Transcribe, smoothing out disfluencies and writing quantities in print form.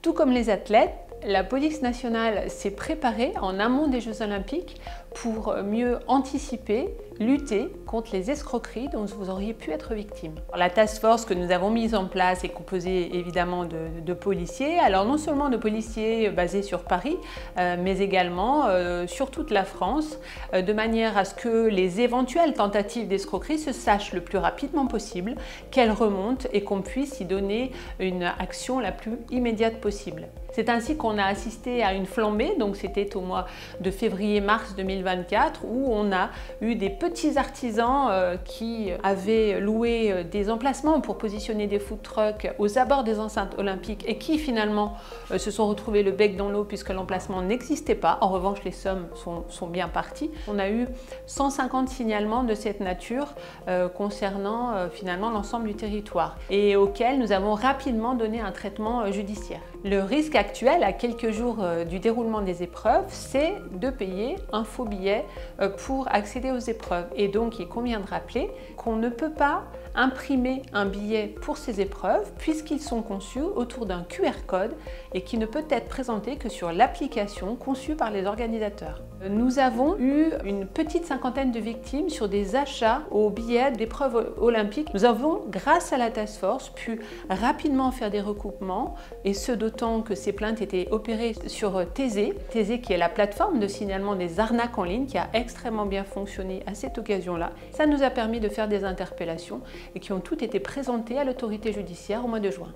Tout comme les athlètes, la police nationale s'est préparée en amont des Jeux Olympiques pour mieux anticiper, lutter contre les escroqueries dont vous auriez pu être victime. La task force que nous avons mise en place est composée évidemment de policiers, alors non seulement de policiers basés sur Paris, mais également sur toute la France, de manière à ce que les éventuelles tentatives d'escroquerie se sachent le plus rapidement possible, qu'elles remontent et qu'on puisse y donner une action la plus immédiate possible. C'est ainsi qu'on a assisté à une flambée, donc c'était au mois de février-mars 2024, où on a eu des petits artisans qui avaient loué des emplacements pour positionner des food trucks aux abords des enceintes olympiques et qui finalement se sont retrouvés le bec dans l'eau puisque l'emplacement n'existait pas. En revanche, les sommes sont bien parties. On a eu 150 signalements de cette nature concernant finalement l'ensemble du territoire et auxquels nous avons rapidement donné un traitement judiciaire. Le risque actuel, à quelques jours du déroulement des épreuves, c'est de payer un faux billet pour accéder aux épreuves. Et donc, il convient de rappeler qu'on ne peut pas imprimer un billet pour ces épreuves puisqu'ils sont conçus autour d'un QR code et qui ne peut être présenté que sur l'application conçue par les organisateurs. Nous avons eu une petite cinquantaine de victimes sur des achats aux billets d'épreuves olympiques. Nous avons, grâce à la task force, pu rapidement faire des recoupements et ce d'autant que ces plaintes étaient opérées sur Taizé. Taizé qui est la plateforme de signalement des arnaques en ligne qui a extrêmement bien fonctionné à cette occasion-là. Ça nous a permis de faire des interpellations et qui ont toutes été présentées à l'autorité judiciaire au mois de juin.